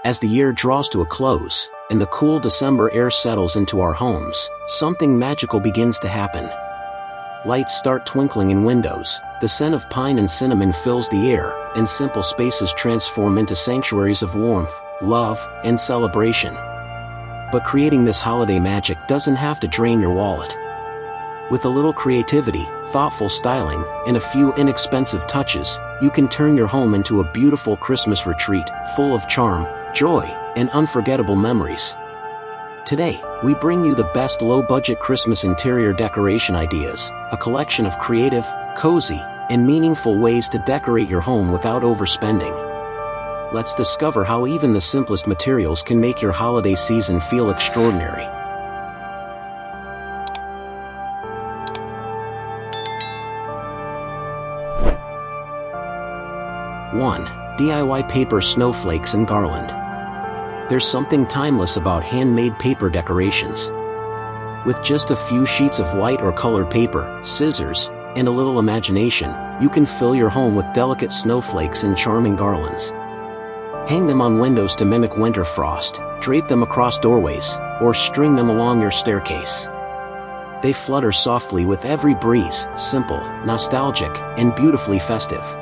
As the year draws to a close, and the cool December air settles into our homes, something magical begins to happen. Lights start twinkling in windows, the scent of pine and cinnamon fills the air, and simple spaces transform into sanctuaries of warmth, love, and celebration. But creating this holiday magic doesn't have to drain your wallet. With a little creativity, thoughtful styling, and a few inexpensive touches, you can turn your home into a beautiful Christmas retreat, full of charm, joy, and unforgettable memories. Today, we bring you the best low-budget Christmas interior decoration ideas, a collection of creative, cozy, and meaningful ways to decorate your home without overspending. Let's discover how even the simplest materials can make your holiday season feel extraordinary. 1. DIY paper snowflakes and garland. There's something timeless about handmade paper decorations. With just a few sheets of white or colored paper, scissors, and a little imagination, you can fill your home with delicate snowflakes and charming garlands. Hang them on windows to mimic winter frost, drape them across doorways, or string them along your staircase. They flutter softly with every breeze, simple, nostalgic, and beautifully festive.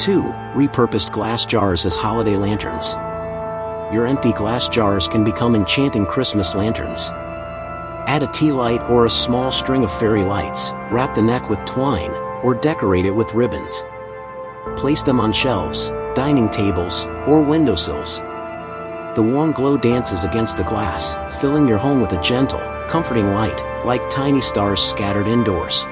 2. Repurposed glass jars as holiday lanterns. Your empty glass jars can become enchanting Christmas lanterns. Add a tea light or a small string of fairy lights, wrap the neck with twine, or decorate it with ribbons. Place them on shelves, dining tables, or windowsills. The warm glow dances against the glass, filling your home with a gentle, comforting light, like tiny stars scattered indoors.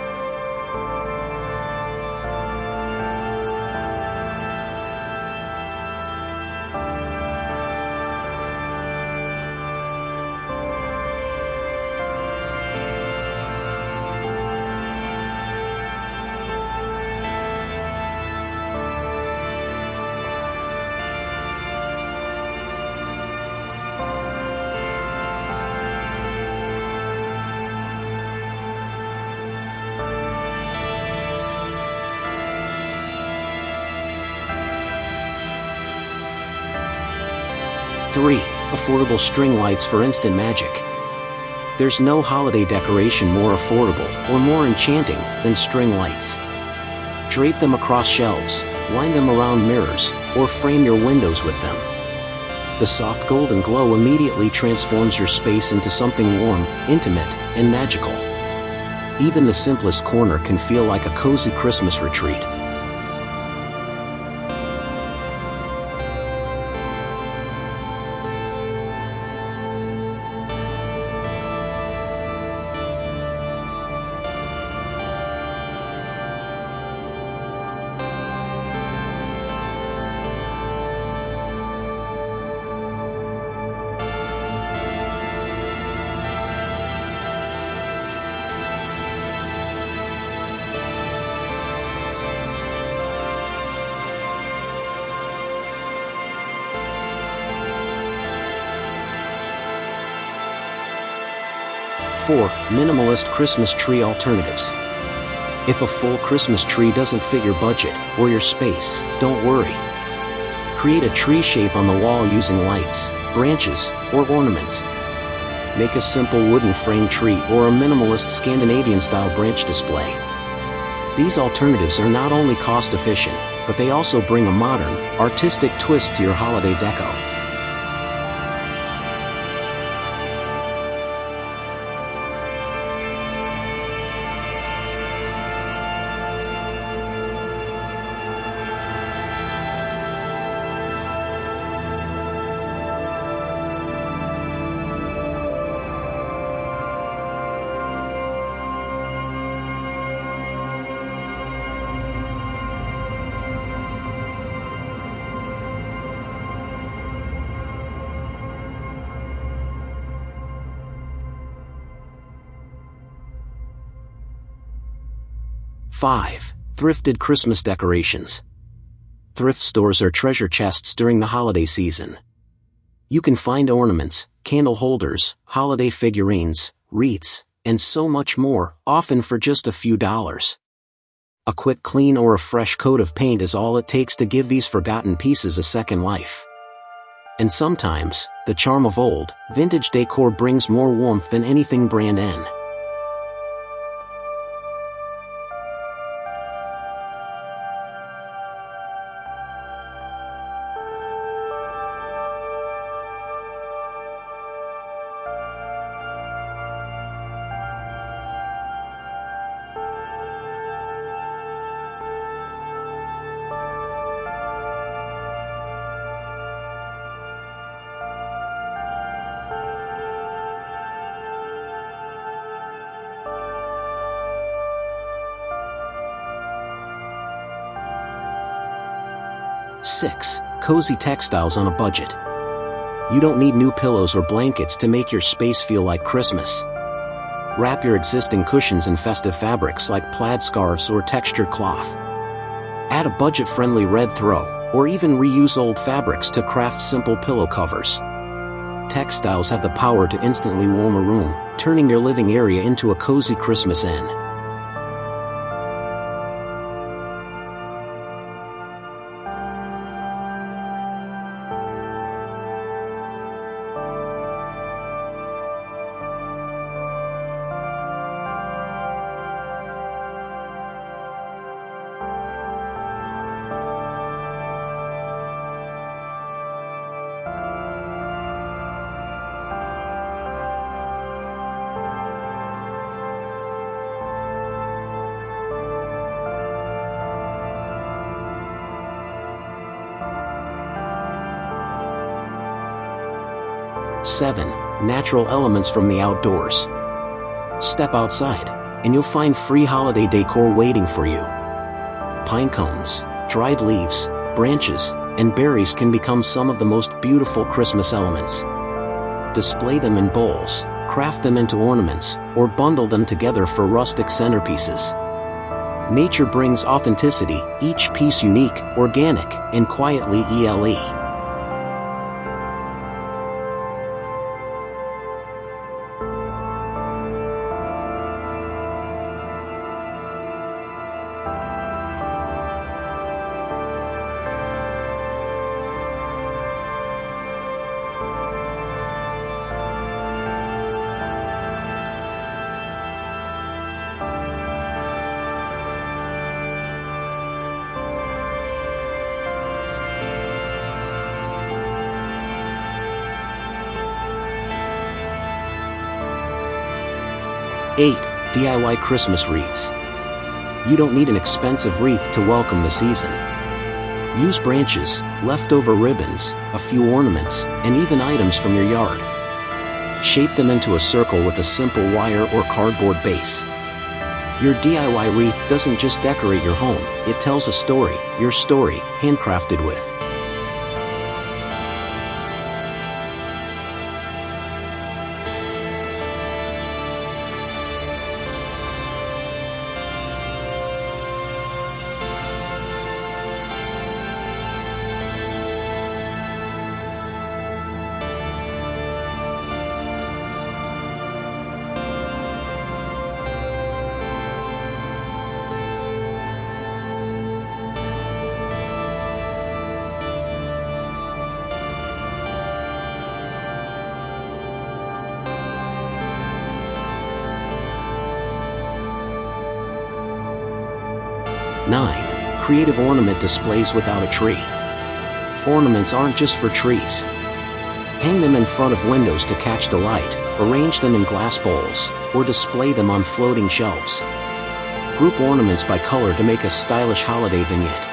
3. Affordable string lights for instant magic. There's no holiday decoration more affordable or more enchanting than string lights. Drape them across shelves, line them around mirrors, or frame your windows with them. The soft golden glow immediately transforms your space into something warm, intimate, and magical. Even the simplest corner can feel like a cozy Christmas retreat. 4. Minimalist Christmas tree alternatives. If a full Christmas tree doesn't fit your budget or your space, don't worry. Create a tree shape on the wall using lights, branches, or ornaments. Make a simple wooden frame tree or a minimalist Scandinavian-style branch display. These alternatives are not only cost-efficient, but they also bring a modern, artistic twist to your holiday deco. 5. Thrifted Christmas decorations. Thrift stores are treasure chests during the holiday season. You can find ornaments, candle holders, holiday figurines, wreaths, and so much more, often for just a few dollars. A quick clean or a fresh coat of paint is all it takes to give these forgotten pieces a second life. And sometimes, the charm of old, vintage decor brings more warmth than anything brand N. Six. Cozy textiles on a budget. You don't need new pillows or blankets to make your space feel like Christmas. Wrap your existing cushions in festive fabrics like plaid scarves or textured cloth. Add a budget-friendly red throw, or even reuse old fabrics to craft simple pillow covers. Textiles have the power to instantly warm a room, turning your living area into a cozy Christmas inn. 7. Natural elements from the outdoors. Step outside, and you'll find free holiday decor waiting for you. Pine cones, dried leaves, branches, and berries can become some of the most beautiful Christmas elements. Display them in bowls, craft them into ornaments, or bundle them together for rustic centerpieces. Nature brings authenticity, each piece unique, organic, and quietly ELE. 8. DIY Christmas wreaths. You don't need an expensive wreath to welcome the season. Use branches, leftover ribbons, a few ornaments, and even items from your yard. Shape them into a circle with a simple wire or cardboard base. Your DIY wreath doesn't just decorate your home, it tells a story, your story, handcrafted with. 9. Creative ornament displays without a tree. Ornaments aren't just for trees. Hang them in front of windows to catch the light, arrange them in glass bowls, or display them on floating shelves. Group ornaments by color to make a stylish holiday vignette.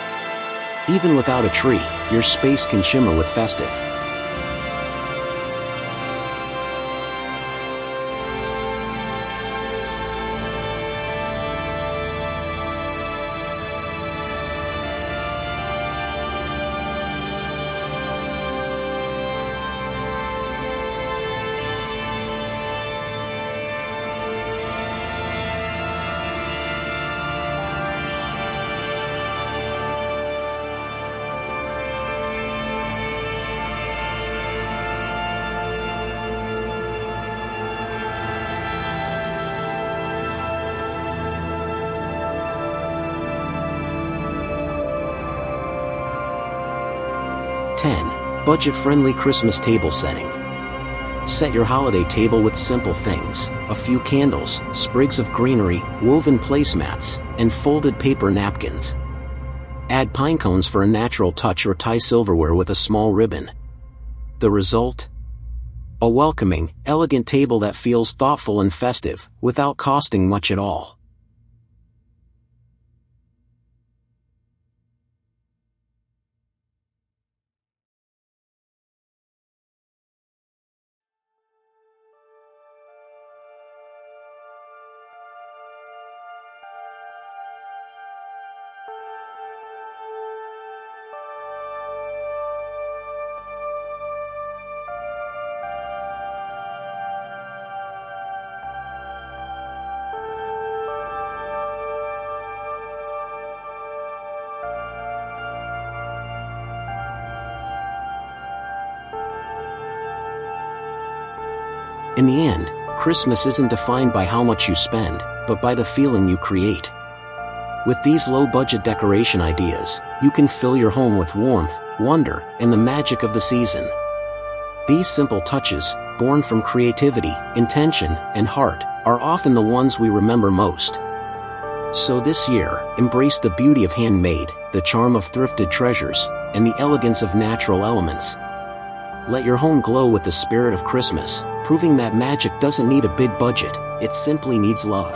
Even without a tree, your space can shimmer with festive. 10. Budget-friendly Christmas table setting. Set your holiday table with simple things: a few candles, sprigs of greenery, woven placemats, and folded paper napkins. Add pine cones for a natural touch or tie silverware with a small ribbon. The result? A welcoming, elegant table that feels thoughtful and festive, without costing much at all. In the end, Christmas isn't defined by how much you spend, but by the feeling you create. With these low-budget decoration ideas, you can fill your home with warmth, wonder, and the magic of the season. These simple touches, born from creativity, intention, and heart, are often the ones we remember most. So this year, embrace the beauty of handmade, the charm of thrifted treasures, and the elegance of natural elements. Let your home glow with the spirit of Christmas, proving that magic doesn't need a big budget, it simply needs love.